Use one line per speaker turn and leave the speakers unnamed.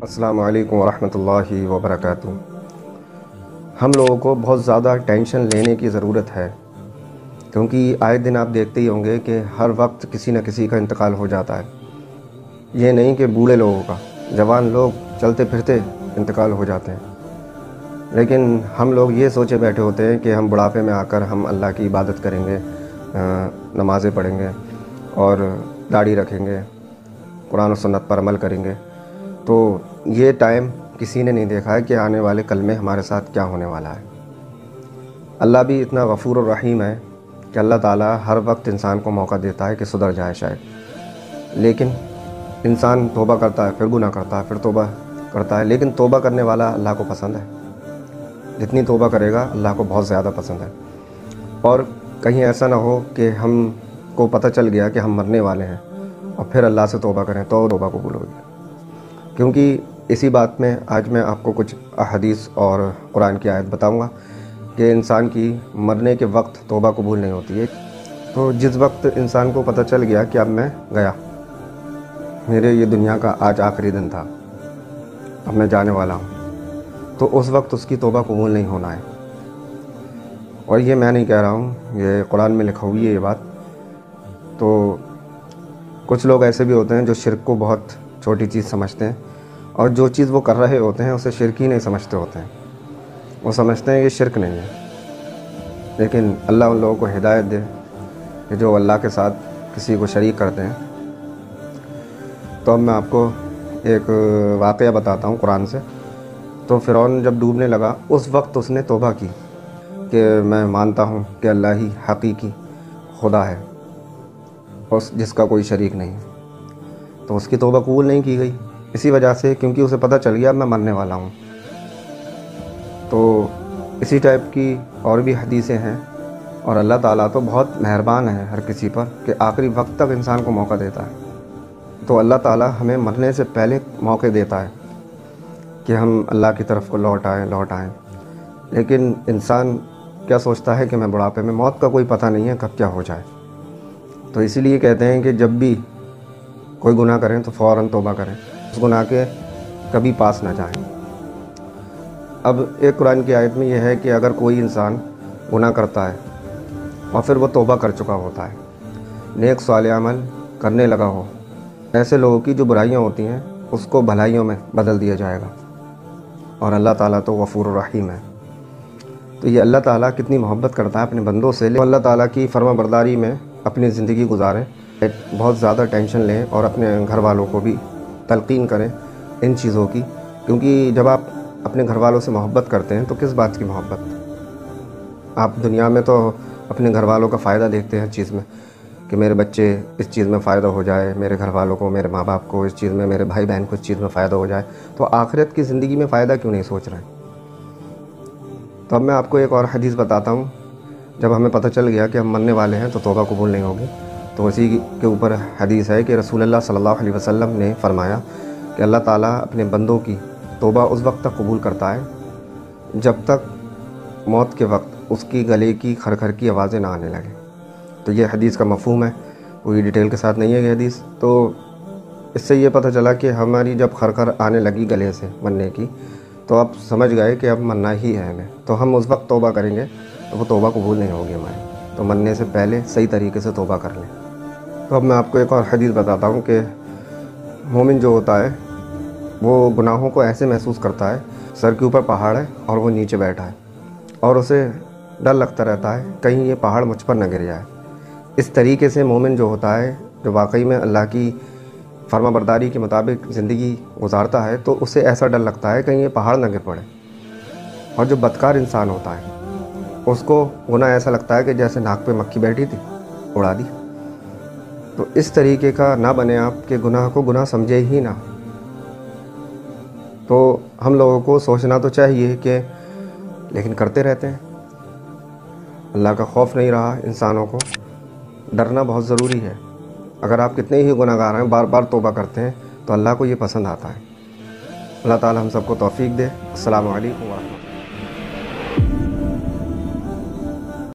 السلام علیکم ورحمۃ اللہ وبرکاتہ۔ ہم لوگوں کو بہت زیادہ ٹینشن لینے کی ضرورت ہے، کیونکہ آئے دن آپ دیکھتے ہی ہوں گے کہ ہر وقت کسی نہ کسی کا انتقال ہو جاتا ہے۔ یہ نہیں کہ بوڑھے لوگوں کا، جوان لوگ چلتے پھرتے انتقال ہو جاتے ہیں، لیکن ہم لوگ یہ سوچے بیٹھے ہوتے ہیں کہ ہم بڑھاپے میں آ کر ہم اللہ کی عبادت کریں گے، نمازیں پڑھیں گے اور داڑھی رکھیں گے، قرآن و سنت پر عمل کریں گے۔ تو یہ ٹائم کسی نے نہیں دیکھا ہے کہ آنے والے کل میں ہمارے ساتھ کیا ہونے والا ہے۔ اللہ بھی اتنا غفور الرحیم ہے کہ اللہ تعالیٰ ہر وقت انسان کو موقع دیتا ہے کہ سدھر جائے شاید، لیکن انسان توبہ کرتا ہے، پھر گناہ کرتا ہے، پھر توبہ کرتا ہے، لیکن توبہ کرنے والا اللہ کو پسند ہے۔ جتنی توبہ کرے گا اللہ کو بہت زیادہ پسند ہے۔ اور کہیں ایسا نہ ہو کہ ہم کو پتہ چل گیا کہ ہم مرنے والے ہیں اور پھر اللہ سے توبہ کریں تو توبہ قبول ہوگی۔ کیونکہ اسی بات میں آج میں آپ کو کچھ احادیث اور قرآن کی آیت بتاؤں گا کہ انسان کی مرنے کے وقت توبہ قبول نہیں ہوتی ہے۔ تو جس وقت انسان کو پتہ چل گیا کہ اب میں گیا، میرے یہ دنیا کا آج آخری دن تھا، اب میں جانے والا ہوں، تو اس وقت اس کی توبہ قبول نہیں ہونا ہے۔ اور یہ میں نہیں کہہ رہا ہوں، یہ قرآن میں لکھا ہوئی ہے یہ بات۔ تو کچھ لوگ ایسے بھی ہوتے ہیں جو شرک کو بہت چھوٹی چیز سمجھتے ہیں، اور جو چیز وہ کر رہے ہوتے ہیں اسے شرک ہی نہیں سمجھتے ہوتے ہیں، وہ سمجھتے ہیں یہ شرک نہیں ہے۔ لیکن اللہ ان لوگوں کو ہدایت دے کہ جو اللہ کے ساتھ کسی کو شریک کرتے ہیں۔ تو اب میں آپ کو ایک واقعہ بتاتا ہوں قرآن سے۔ تو فرعون جب ڈوبنے لگا اس وقت اس نے توبہ کی کہ میں مانتا ہوں کہ اللہ ہی حقیقی خدا ہے، جس کا کوئی شریک نہیں۔ تو اس کی توبہ قبول نہیں کی گئی، اسی وجہ سے کیونکہ اسے پتہ چل گیا میں مرنے والا ہوں۔ تو اسی ٹائپ کی اور بھی حدیثیں ہیں، اور اللہ تعالیٰ تو بہت مہربان ہے ہر کسی پر کہ آخری وقت تک انسان کو موقع دیتا ہے۔ تو اللہ تعالیٰ ہمیں مرنے سے پہلے موقع دیتا ہے کہ ہم اللہ کی طرف کو لوٹ آئیں۔ لیکن انسان کیا سوچتا ہے کہ میں بڑھاپے میں، موت کا کوئی پتہ نہیں ہے کب کیا ہو جائے۔ تو اسی لیے کہتے ہیں کہ جب بھی کوئی گناہ کریں تو فوراً توبہ کریں، اس گناہ کے کبھی پاس نہ جائیں۔ اب ایک قرآن کی آیت میں یہ ہے کہ اگر کوئی انسان گناہ کرتا ہے اور پھر وہ توبہ کر چکا ہوتا ہے، نیک صالح عمل کرنے لگا ہو، ایسے لوگوں کی جو برائیاں ہوتی ہیں اس کو بھلائیوں میں بدل دیا جائے گا، اور اللہ تعالیٰ تو غفور الرحیم ہے۔ تو یہ اللہ تعالیٰ کتنی محبت کرتا ہے اپنے بندوں سے، لیکن اللہ تعالیٰ کی فرما برداری میں اپنی زندگی گزاریں، بہت زیادہ ٹینشن لیں اور اپنے گھر والوں کو بھی تلقین کریں ان چیزوں کی، کیونکہ جب آپ اپنے گھر والوں سے محبت کرتے ہیں تو کس بات کی محبت؟ آپ دنیا میں تو اپنے گھر والوں کا فائدہ دیکھتے ہیں چیز میں کہ میرے بچے اس چیز میں فائدہ ہو جائے، میرے گھر والوں کو، میرے ماں باپ کو اس چیز میں، میرے بھائی بہن کو اس چیز میں فائدہ ہو جائے، تو آخرت کی زندگی میں فائدہ کیوں نہیں سوچ رہے ہیں؟ تو اب میں آپ کو ایک اور حدیث بتاتا ہوں۔ جب ہمیں پتہ چل گیا کہ ہم مرنے والے ہیں تو توبہ قبول نہیں ہوگی، تو اسی کے اوپر حدیث ہے کہ رسول اللہ صلی اللہ علیہ وسلم نے فرمایا کہ اللہ تعالیٰ اپنے بندوں کی توبہ اس وقت تک قبول کرتا ہے جب تک موت کے وقت اس کی گلے کی کھر کی آوازیں نہ آنے لگیں۔ تو یہ حدیث کا مفہوم ہے، کوئی ڈیٹیل کے ساتھ نہیں ہے یہ حدیث۔ تو اس سے یہ پتہ چلا کہ ہماری جب کھر آنے لگی گلے سے مرنے کی، تو آپ سمجھ گئے کہ اب مرنا ہی ہے ہمیں، تو ہم اس وقت توبہ کریں گے تو وہ توبہ قبول نہیں ہوگی ہماری۔ تو مرنے سے پہلے صحیح طریقے سے توبہ کر لیں۔ تو اب میں آپ کو ایک اور حدیث بتاتا ہوں کہ مومن جو ہوتا ہے وہ گناہوں کو ایسے محسوس کرتا ہے، سر کے اوپر پہاڑ ہے اور وہ نیچے بیٹھا ہے، اور اسے ڈر لگتا رہتا ہے کہیں یہ پہاڑ مجھ پر نہ گر جائے۔ اس طریقے سے مومن جو ہوتا ہے، جو واقعی میں اللہ کی فرما برداری کے مطابق زندگی گزارتا ہے، تو اسے ایسا ڈر لگتا ہے کہیں یہ پہاڑ نہ گر پڑے۔ اور جو بدکار انسان ہوتا ہے اس کو گناہ ایسا لگتا ہے کہ جیسے ناک پہ مکھی بیٹھی تھی، اڑا دی۔ تو اس طریقے کا نہ بنے آپ کہ گناہ کو گناہ سمجھے ہی نہ۔ تو ہم لوگوں کو سوچنا تو چاہیے کہ، لیکن کرتے رہتے ہیں۔ اللہ کا خوف نہیں رہا انسانوں کو، ڈرنا بہت ضروری ہے۔ اگر آپ کتنے ہی گناہ گار ہیں، بار بار توبہ کرتے ہیں، تو اللہ کو یہ پسند آتا ہے۔ اللہ تعالی ہم سب کو توفیق دے۔ السلام علیکم ورحمۃ اللہ۔